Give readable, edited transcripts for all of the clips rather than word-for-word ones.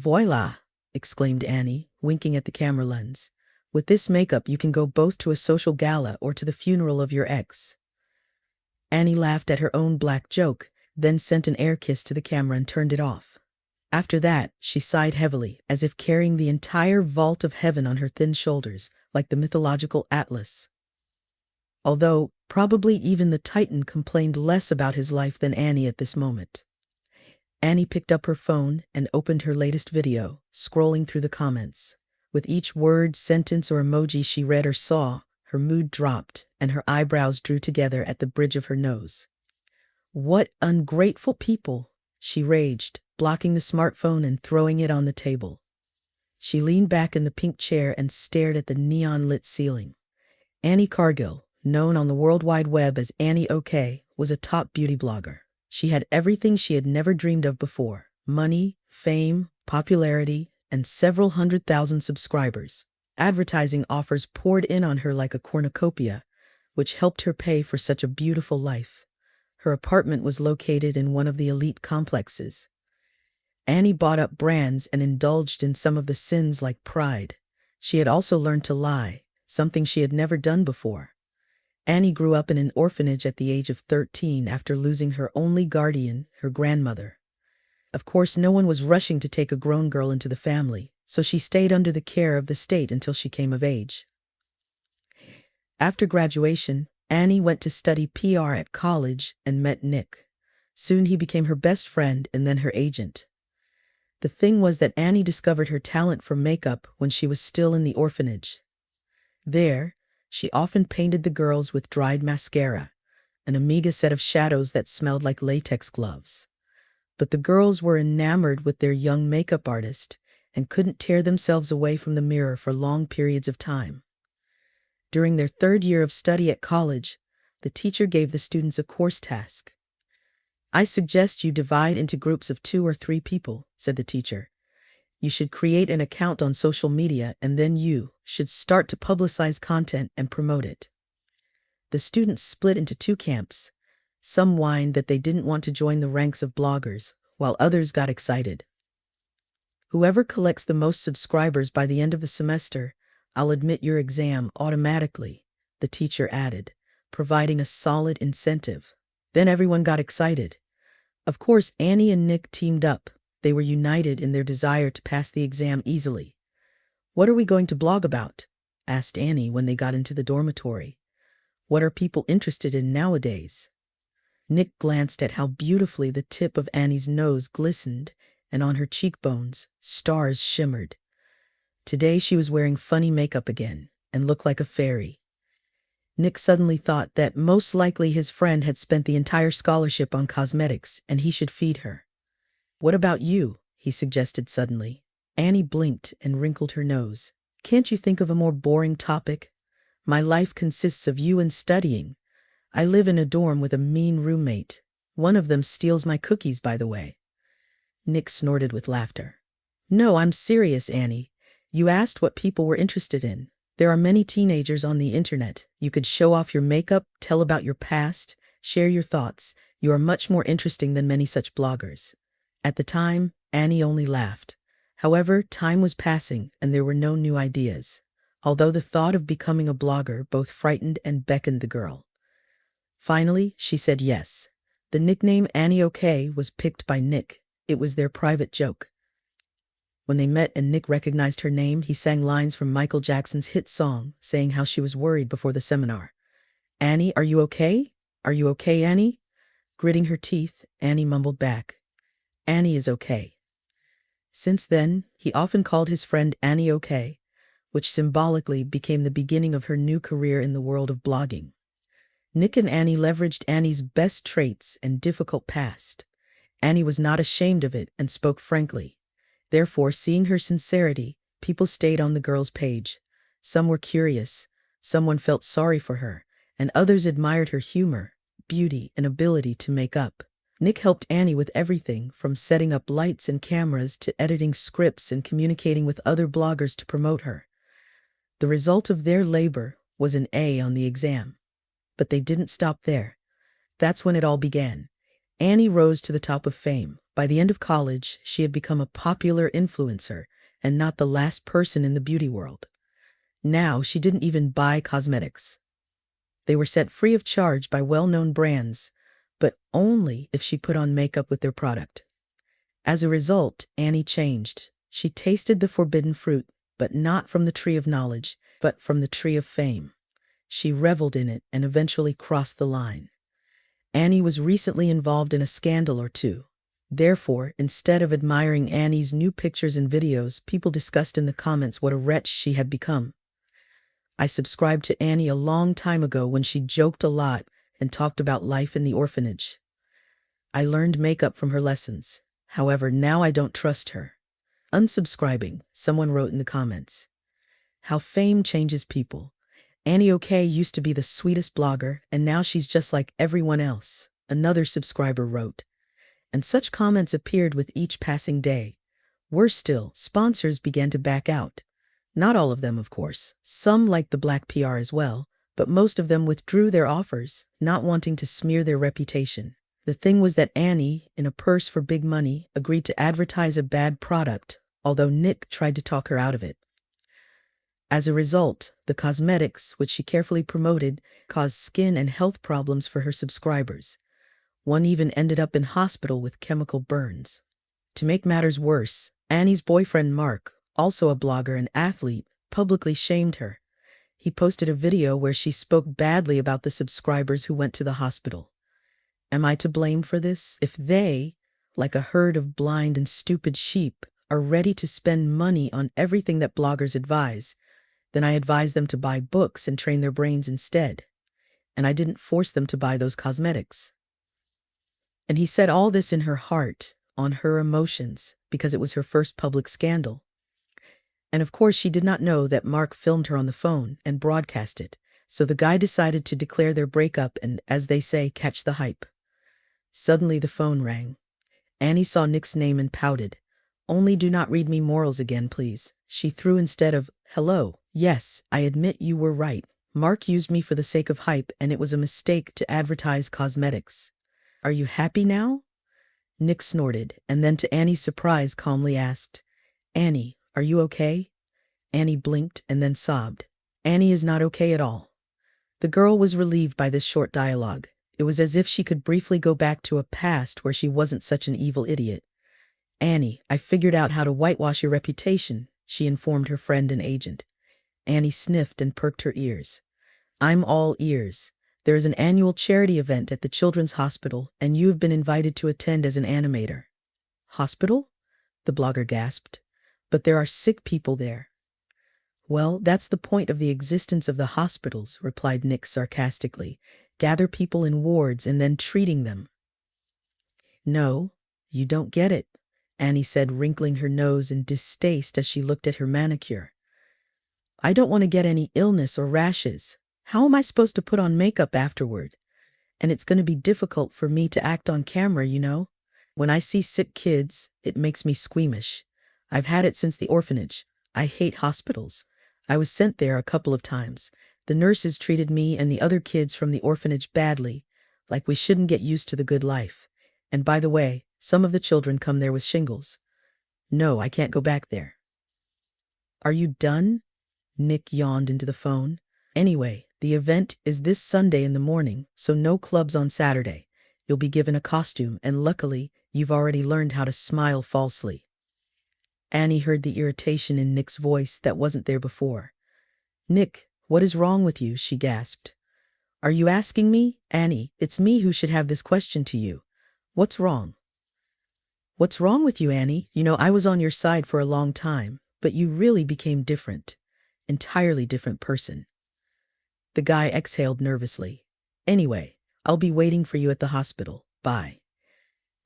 Voila! Exclaimed Annie, winking at the camera lens. With this makeup you can go both to a social gala or to the funeral of your ex. Annie laughed at her own black joke, then sent an air kiss to the camera and turned it off. After that, she sighed heavily, as if carrying the entire vault of heaven on her thin shoulders, like the mythological Atlas. Although, probably even the Titan complained less about his life than Annie at this moment. Annie picked up her phone and opened her latest video, scrolling through the comments. With each word, sentence, or emoji she read or saw, her mood dropped and her eyebrows drew together at the bridge of her nose. What ungrateful people, she raged, blocking the smartphone and throwing it on the table. She leaned back in the pink chair and stared at the neon-lit ceiling. Annie Cargill, known on the World Wide Web as Annie OK, was a top beauty blogger. She had everything she had never dreamed of before: money, fame, popularity, and several 100,000 subscribers. Advertising offers poured in on her like a cornucopia, which helped her pay for such a beautiful life. Her apartment was located in one of the elite complexes. Annie bought up brands and indulged in some of the sins like pride. She had also learned to lie, something she had never done before. Annie grew up in an orphanage at the age of 13 after losing her only guardian, her grandmother. Of course, no one was rushing to take a grown girl into the family, so she stayed under the care of the state until she came of age. After graduation, Annie went to study PR at college and met Nick. Soon he became her best friend and then her agent. The thing was that Annie discovered her talent for makeup when she was still in the orphanage. There, she often painted the girls with dried mascara, an Amiga set of shadows that smelled like latex gloves. But the girls were enamored with their young makeup artist and couldn't tear themselves away from the mirror for long periods of time. During their third year of study at college, the teacher gave the students a course task. "I suggest you divide into groups of 2 or 3 people," said the teacher. "You should create an account on social media and then you should start to publicize content and promote it." The students split into 2 camps. Some whined that they didn't want to join the ranks of bloggers, while others got excited. "Whoever collects the most subscribers by the end of the semester, I'll admit your exam automatically," the teacher added, providing a solid incentive. Then everyone got excited. Of course, Annie and Nick teamed up. They were united in their desire to pass the exam easily. "What are we going to blog about?" asked Annie when they got into the dormitory. "What are people interested in nowadays?" Nick glanced at how beautifully the tip of Annie's nose glistened, and on her cheekbones, stars shimmered. Today she was wearing funny makeup again, and looked like a fairy. Nick suddenly thought that most likely his friend had spent the entire scholarship on cosmetics, and he should feed her. "What about you?" he suggested suddenly. Annie blinked and wrinkled her nose. "Can't you think of a more boring topic? My life consists of you and studying. I live in a dorm with a mean roommate. One of them steals my cookies, by the way." Nick snorted with laughter. "No, I'm serious, Annie. You asked what people were interested in. There are many teenagers on the internet. You could show off your makeup, tell about your past, share your thoughts. You are much more interesting than many such bloggers." At the time, Annie only laughed. However, time was passing and there were no new ideas, although the thought of becoming a blogger both frightened and beckoned the girl. Finally, she said yes. The nickname Annie OK was picked by Nick. It was their private joke. When they met and Nick recognized her name, he sang lines from Michael Jackson's hit song, saying how she was worried before the seminar. "Annie, are you okay? Are you okay, Annie?" Gritting her teeth, Annie mumbled back, "Annie is okay." Since then, he often called his friend Annie OK, which symbolically became the beginning of her new career in the world of blogging. Nick and Annie leveraged Annie's best traits and difficult past. Annie was not ashamed of it and spoke frankly. Therefore, seeing her sincerity, people stayed on the girl's page. Some were curious, someone felt sorry for her, and others admired her humor, beauty, and ability to make up. Nick helped Annie with everything from setting up lights and cameras to editing scripts and communicating with other bloggers to promote her. The result of their labor was an A on the exam. But they didn't stop there. That's when it all began. Annie rose to the top of fame, By the end of college, she had become a popular influencer and not the last person in the beauty world. Now, she didn't even buy cosmetics. They were set free of charge by well-known brands, but only if she put on makeup with their product. As a result, Annie changed. She tasted the forbidden fruit, but not from the tree of knowledge, but from the tree of fame. She reveled in it and eventually crossed the line. Annie was recently involved in a scandal or two. Therefore, instead of admiring Annie's new pictures and videos, people discussed in the comments what a wretch she had become. I subscribed to Annie a long time ago when she joked a lot and talked about life in the orphanage. I learned makeup from her lessons. However, now I don't trust her. Unsubscribing, someone wrote in the comments. How fame changes people. Annie OK used to be the sweetest blogger, and now she's just like everyone else, another subscriber wrote. And such comments appeared with each passing day. Worse still, sponsors began to back out. Not all of them, of course. Some liked the black PR as well, but most of them withdrew their offers, not wanting to smear their reputation. The thing was that Annie, in a purse for big money, agreed to advertise a bad product, although Nick tried to talk her out of it. As a result, the cosmetics, which she carefully promoted, caused skin and health problems for her subscribers. One even ended up in hospital with chemical burns. To make matters worse, Annie's boyfriend Mark, also a blogger and athlete, publicly shamed her. He posted a video where she spoke badly about the subscribers who went to the hospital. Am I to blame for this? If they, like a herd of blind and stupid sheep, are ready to spend money on everything that bloggers advise, then I advise them to buy books and train their brains instead. And I didn't force them to buy those cosmetics. And he said all this in her heart, on her emotions, because it was her first public scandal. And of course she did not know that Mark filmed her on the phone and broadcast it, so the guy decided to declare their breakup and, as they say, catch the hype. Suddenly the phone rang. Annie saw Nick's name and pouted. Only do not read me morals again, please. She threw instead of, hello, yes, I admit you were right. Mark used me for the sake of hype and it was a mistake to advertise cosmetics. Are you happy now? Nick snorted and then to Annie's surprise calmly asked, Annie, are you okay? Annie blinked and then sobbed. Annie is not okay at all. The girl was relieved by this short dialogue. It was as if she could briefly go back to a past where she wasn't such an evil idiot. Annie, I figured out how to whitewash your reputation, she informed her friend and agent. Annie sniffed and perked her ears. I'm all ears. There is an annual charity event at the Children's Hospital, and you have been invited to attend as an animator. Hospital? The blogger gasped. But there are sick people there. Well, that's the point of the existence of the hospitals, replied Nick sarcastically. Gather people in wards and then treating them. No, you don't get it, Annie said, wrinkling her nose in distaste as she looked at her manicure. I don't want to get any illness or rashes. How am I supposed to put on makeup afterward? And it's going to be difficult for me to act on camera, you know? When I see sick kids, it makes me squeamish. I've had it since the orphanage. I hate hospitals. I was sent there a couple of times. The nurses treated me and the other kids from the orphanage badly, like we shouldn't get used to the good life. And by the way, some of the children come there with shingles. No, I can't go back there. Are you done? Nick yawned into the phone. Anyway, the event is this Sunday in the morning, so no clubs on Saturday. You'll be given a costume, and luckily, you've already learned how to smile falsely. Annie heard the irritation in Nick's voice that wasn't there before. Nick, what is wrong with you? She gasped. Are you asking me? Annie, it's me who should have this question to you. What's wrong? What's wrong with you, Annie? You know, I was on your side for a long time, but you really became different. Entirely different person. The guy exhaled nervously. Anyway, I'll be waiting for you at the hospital. Bye.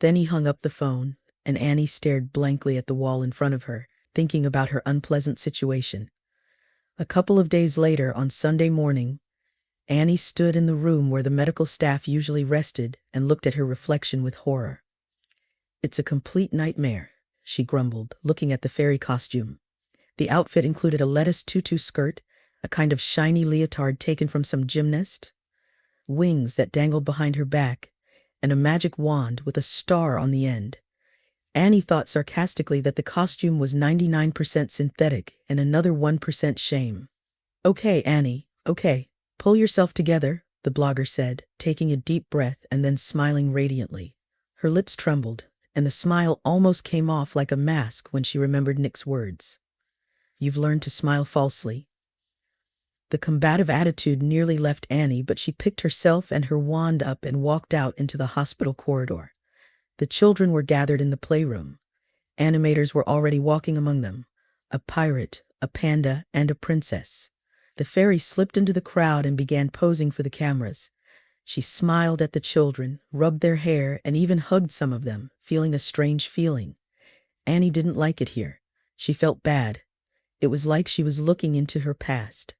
Then he hung up the phone, and Annie stared blankly at the wall in front of her, thinking about her unpleasant situation. A couple of days later, on Sunday morning, Annie stood in the room where the medical staff usually rested and looked at her reflection with horror. It's a complete nightmare, she grumbled, looking at the fairy costume. The outfit included a lettuce tutu skirt, a kind of shiny leotard taken from some gymnast, wings that dangled behind her back, and a magic wand with a star on the end. Annie thought sarcastically that the costume was 99% synthetic and another 1% shame. "Okay, Annie, okay. Pull yourself together," the blogger said, taking a deep breath and then smiling radiantly. Her lips trembled, and the smile almost came off like a mask when she remembered Nick's words. "You've learned to smile falsely." The combative attitude nearly left Annie, but she picked herself and her wand up and walked out into the hospital corridor. The children were gathered in the playroom. Animators were already walking among them. A pirate, a panda, and a princess. The fairy slipped into the crowd and began posing for the cameras. She smiled at the children, rubbed their hair, and even hugged some of them, feeling a strange feeling. Annie didn't like it here. She felt bad. It was like she was looking into her past.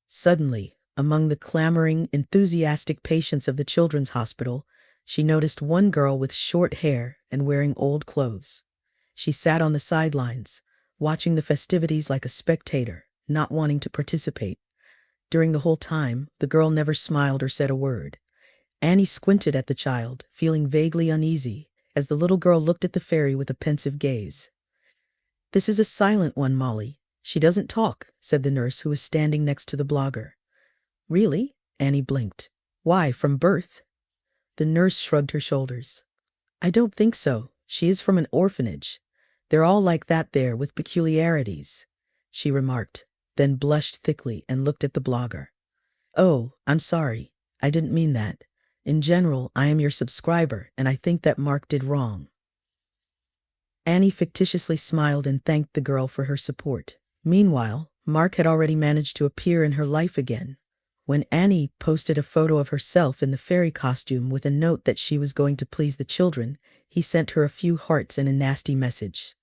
Suddenly, among the clamoring, enthusiastic patients of the children's hospital, she noticed one girl with short hair and wearing old clothes. She sat on the sidelines, watching the festivities like a spectator, not wanting to participate. During the whole time, the girl never smiled or said a word. Annie squinted at the child, feeling vaguely uneasy, as the little girl looked at the fairy with a pensive gaze. "This is a silent one, Molly. She doesn't talk," said the nurse who was standing next to the blogger. "Really?" Annie blinked. "Why, from birth?" The nurse shrugged her shoulders. "I don't think so. She is from an orphanage. They're all like that there, with peculiarities," she remarked, then blushed thickly and looked at the blogger. "Oh, I'm sorry. I didn't mean that. In general, I am your subscriber, and I think that Mark did wrong." Annie fictitiously smiled and thanked the girl for her support. Meanwhile, Mark had already managed to appear in her life again. When Annie posted a photo of herself in the fairy costume with a note that she was going to please the children, he sent her a few hearts and a nasty message.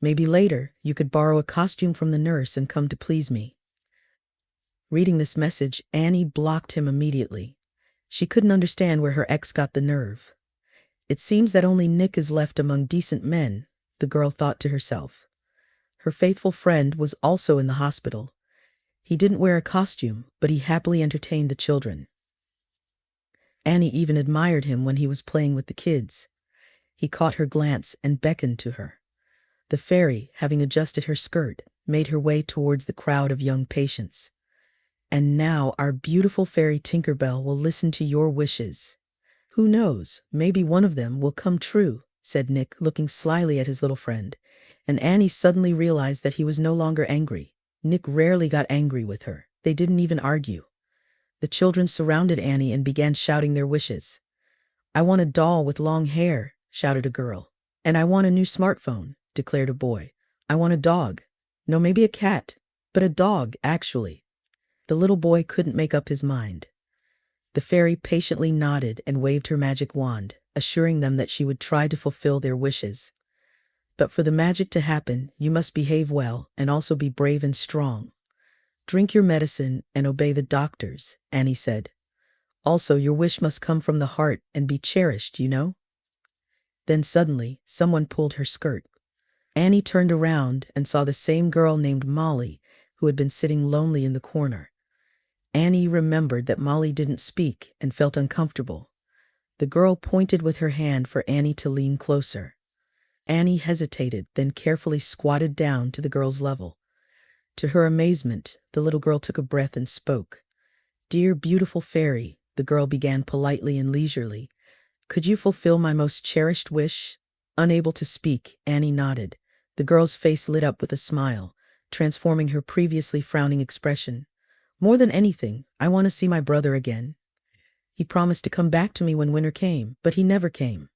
"Maybe later, you could borrow a costume from the nurse and come to please me." Reading this message, Annie blocked him immediately. She couldn't understand where her ex got the nerve. "It seems that only Nick is left among decent men," the girl thought to herself. Her faithful friend was also in the hospital. He didn't wear a costume, but he happily entertained the children. Annie even admired him when he was playing with the kids. He caught her glance and beckoned to her. The fairy, having adjusted her skirt, made her way towards the crowd of young patients. "And now our beautiful fairy Tinkerbell will listen to your wishes. Who knows, maybe one of them will come true," said Nick, looking slyly at his little friend. And Annie suddenly realized that he was no longer angry. Nick rarely got angry with her. They didn't even argue. The children surrounded Annie and began shouting their wishes. "I want a doll with long hair," shouted a girl. "And I want a new smartphone," declared a boy. "I want a dog. No, maybe a cat, but a dog, actually." The little boy couldn't make up his mind. The fairy patiently nodded and waved her magic wand, assuring them that she would try to fulfill their wishes. "But for the magic to happen, you must behave well and also be brave and strong. Drink your medicine and obey the doctors," Annie said. "Also, your wish must come from the heart and be cherished, you know?" Then suddenly, someone pulled her skirt. Annie turned around and saw the same girl named Molly, who had been sitting lonely in the corner. Annie remembered that Molly didn't speak and felt uncomfortable. The girl pointed with her hand for Annie to lean closer. Annie hesitated, then carefully squatted down to the girl's level. To her amazement, the little girl took a breath and spoke. "Dear beautiful fairy," the girl began politely and leisurely, "could you fulfill my most cherished wish?" Unable to speak, Annie nodded. The girl's face lit up with a smile, transforming her previously frowning expression. "More than anything, I want to see my brother again. He promised to come back to me when winter came, but he never came."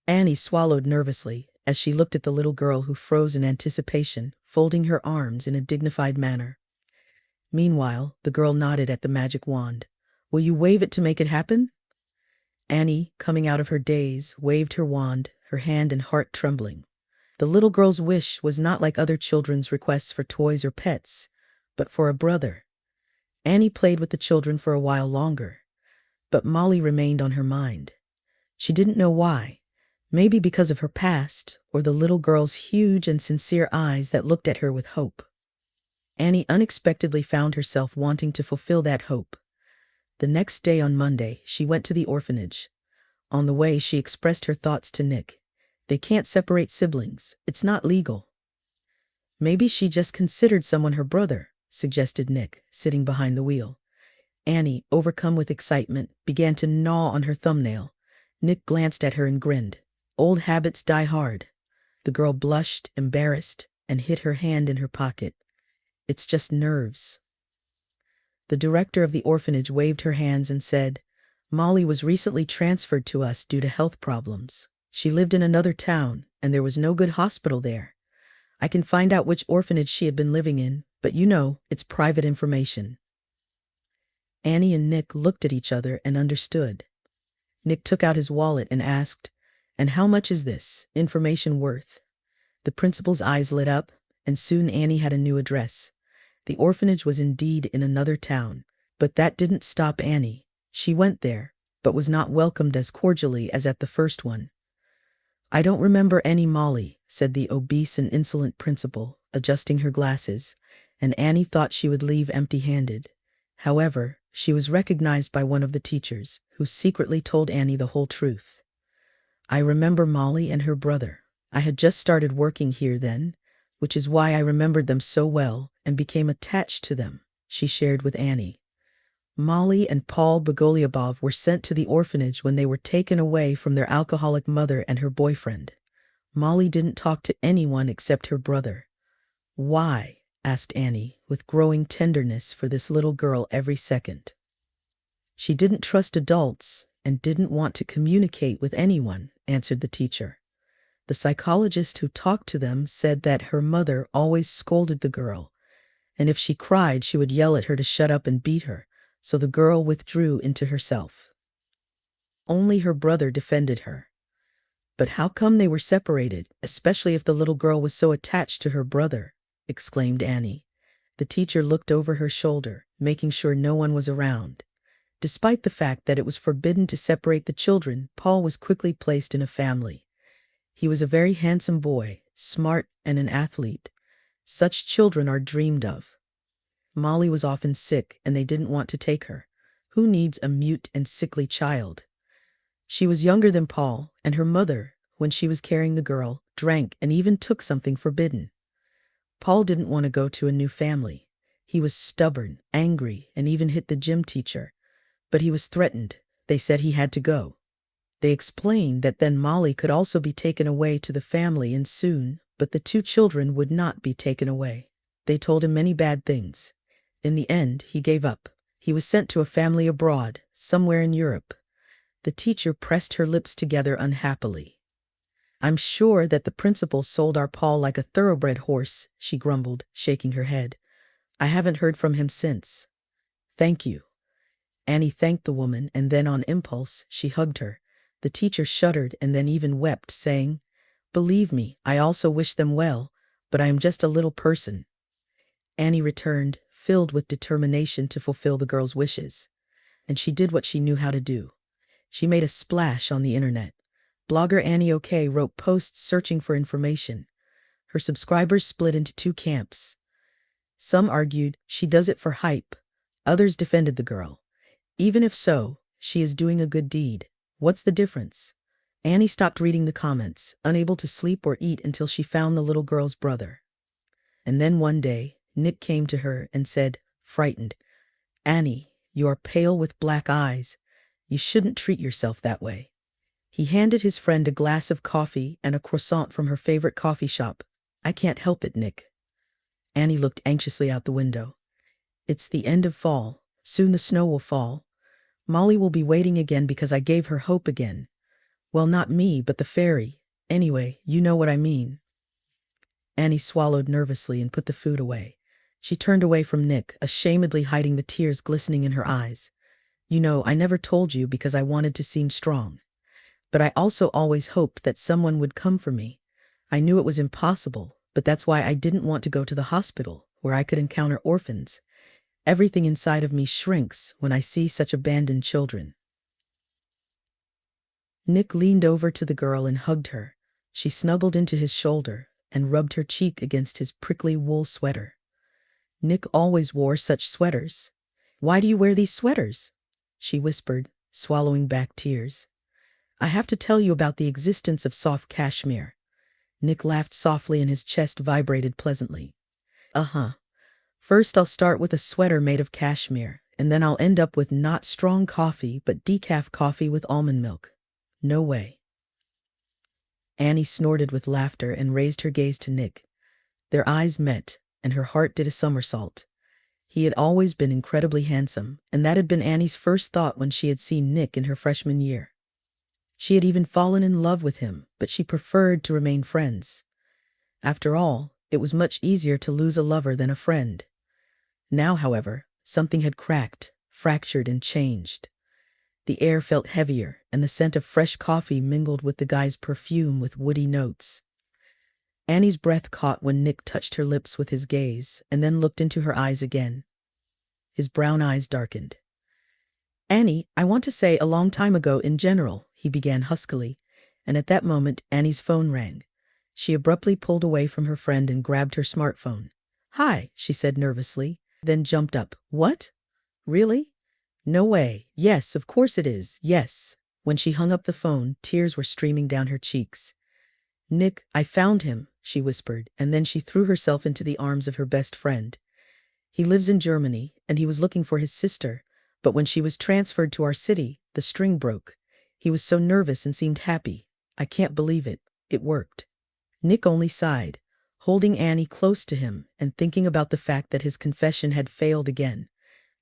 Annie swallowed nervously as she looked at the little girl who froze in anticipation, folding her arms in a dignified manner. Meanwhile, the girl nodded at the magic wand. "Will you wave it to make it happen?" Annie, coming out of her daze, waved her wand, her hand and heart trembling. The little girl's wish was not like other children's requests for toys or pets, but for a brother. Annie played with the children for a while longer, but Molly remained on her mind. She didn't know why. Maybe because of her past, or the little girl's huge and sincere eyes that looked at her with hope. Annie unexpectedly found herself wanting to fulfill that hope. The next day on Monday, she went to the orphanage. On the way, she expressed her thoughts to Nick. They can't separate siblings. It's not legal. Maybe she just considered someone her brother, suggested Nick, sitting behind the wheel. Annie, overcome with excitement, began to gnaw on her thumbnail. Nick glanced at her and grinned. Old habits die hard. The girl blushed, embarrassed, and hid her hand in her pocket. It's just nerves. The director of the orphanage waved her hands and said, Molly was recently transferred to us due to health problems. She lived in another town, and there was no good hospital there. I can find out which orphanage she had been living in, but it's private information. Annie and Nick looked at each other and understood. Nick took out his wallet and asked, And how much is this information worth? The principal's eyes lit up, and soon Annie had a new address. The orphanage was indeed in another town, but that didn't stop Annie. She went there, but was not welcomed as cordially as at the first one. I don't remember any Molly, said the obese and insolent principal, adjusting her glasses, and Annie thought she would leave empty-handed. However, she was recognized by one of the teachers, who secretly told Annie the whole truth. I remember Molly and her brother. I had just started working here then, which is why I remembered them so well and became attached to them, she shared with Annie. Molly and Paul Bogolyubov were sent to the orphanage when they were taken away from their alcoholic mother and her boyfriend. Molly didn't talk to anyone except her brother. Why? Asked Annie, with growing tenderness for this little girl every second. She didn't trust adults and didn't want to communicate with anyone, answered the teacher. The psychologist who talked to them said that her mother always scolded the girl, and if she cried, she would yell at her to shut up and beat her, so the girl withdrew into herself. Only her brother defended her. But how come they were separated, especially if the little girl was so attached to her brother? Exclaimed Annie. The teacher looked over her shoulder, making sure no one was around. Despite the fact that it was forbidden to separate the children, Paul was quickly placed in a family. He was a very handsome boy, smart and an athlete. Such children are dreamed of. Molly was often sick and they didn't want to take her. Who needs a mute and sickly child? She was younger than Paul, and her mother, when she was carrying the girl, drank and even took something forbidden. Paul didn't want to go to a new family. He was stubborn, angry, and even hit the gym teacher. But he was threatened. They said he had to go. They explained that then Molly could also be taken away to the family and soon, but the two children would not be taken away. They told him many bad things. In the end, he gave up. He was sent to a family abroad, somewhere in Europe. The teacher pressed her lips together unhappily. I'm sure that the principal sold our Paul like a thoroughbred horse, she grumbled, shaking her head. I haven't heard from him since. Thank you. Annie thanked the woman, and then on impulse, she hugged her. The teacher shuddered and then even wept, saying, Believe me, I also wish them well, but I am just a little person. Annie returned, filled with determination to fulfill the girl's wishes. And she did what she knew how to do. She made a splash on the internet. Blogger Annie OK wrote posts searching for information. Her subscribers split into two camps. Some argued she does it for hype. Others defended the girl. Even if so, she is doing a good deed. What's the difference? Annie stopped reading the comments, unable to sleep or eat until she found the little girl's brother. And then one day, Nick came to her and said, frightened, Annie, you are pale with black eyes. You shouldn't treat yourself that way. He handed his friend a glass of coffee and a croissant from her favorite coffee shop. I can't help it, Nick. Annie looked anxiously out the window. It's the end of fall. Soon the snow will fall. Molly will be waiting again because I gave her hope again. Well, not me, but the fairy. Anyway, you know what I mean. Annie swallowed nervously and put the food away. She turned away from Nick, ashamedly hiding the tears glistening in her eyes. I never told you because I wanted to seem strong. But I also always hoped that someone would come for me. I knew it was impossible, but that's why I didn't want to go to the hospital, where I could encounter orphans. Everything inside of me shrinks when I see such abandoned children. Nick leaned over to the girl and hugged her. She snuggled into his shoulder and rubbed her cheek against his prickly wool sweater. Nick always wore such sweaters. Why do you wear these sweaters? She whispered, swallowing back tears. I have to tell you about the existence of soft cashmere. Nick laughed softly and his chest vibrated pleasantly. Uh-huh. First I'll start with a sweater made of cashmere, and then I'll end up with not strong coffee but decaf coffee with almond milk. No way. Annie snorted with laughter and raised her gaze to Nick. Their eyes met, and her heart did a somersault. He had always been incredibly handsome, and that had been Annie's first thought when she had seen Nick in her freshman year. She had even fallen in love with him, but she preferred to remain friends. After all, it was much easier to lose a lover than a friend. Now, however, something had cracked, fractured, and changed. The air felt heavier, and the scent of fresh coffee mingled with the guy's perfume with woody notes. Annie's breath caught when Nick touched her lips with his gaze, and then looked into her eyes again. His brown eyes darkened. "Annie, I want to say a long time ago in general," he began huskily, and at that moment Annie's phone rang. She abruptly pulled away from her friend and grabbed her smartphone. "Hi," she said nervously, then jumped up. "What? Really? No way. Yes, of course it is. Yes." When she hung up the phone, tears were streaming down her cheeks. "Nick, I found him," she whispered, and then she threw herself into the arms of her best friend. "He lives in Germany, and he was looking for his sister, but when she was transferred to our city, the string broke. He was so nervous and seemed happy. I can't believe it. It worked." Nick only sighed, holding Annie close to him and thinking about the fact that his confession had failed again.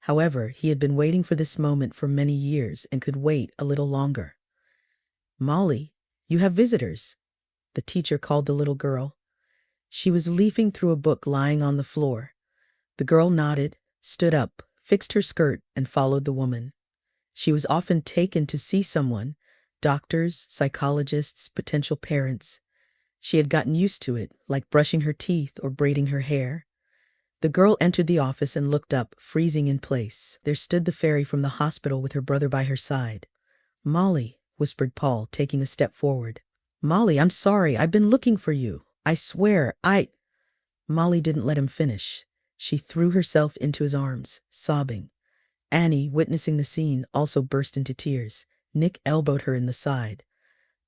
However, he had been waiting for this moment for many years and could wait a little longer. "Molly, you have visitors," the teacher called the little girl. She was leafing through a book lying on the floor. The girl nodded, stood up, fixed her skirt, and followed the woman. She was often taken to see someone, doctors, psychologists, potential parents. She had gotten used to it, like brushing her teeth or braiding her hair. The girl entered the office and looked up, freezing in place. There stood the fairy from the hospital with her brother by her side. "Molly," whispered Paul, taking a step forward. "Molly, I'm sorry. I've been looking for you. I swear, Molly didn't let him finish. She threw herself into his arms, sobbing. Annie, witnessing the scene, also burst into tears. Nick elbowed her in the side.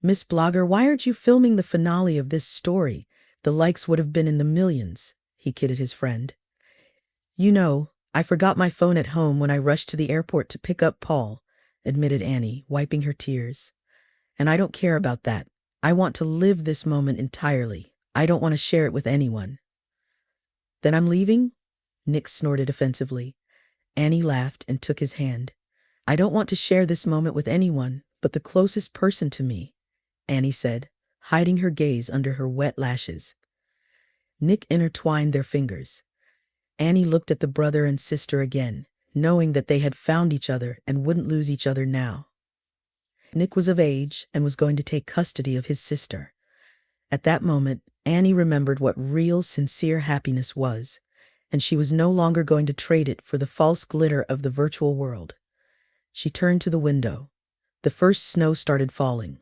"Miss Blogger, why aren't you filming the finale of this story? The likes would have been in the millions," he kidded his friend. "You know, I forgot my phone at home when I rushed to the airport to pick up Paul," admitted Annie, wiping her tears. "And I don't care about that. I want to live this moment entirely. I don't want to share it with anyone." "Then I'm leaving?" Nick snorted offensively. Annie laughed and took his hand. "I don't want to share this moment with anyone but the closest person to me," Annie said, hiding her gaze under her wet lashes. Nick intertwined their fingers. Annie looked at the brother and sister again, knowing that they had found each other and wouldn't lose each other now. Nick was of age and was going to take custody of his sister. At that moment, Annie remembered what real, sincere happiness was, and she was no longer going to trade it for the false glitter of the virtual world. She turned to the window. The first snow started falling.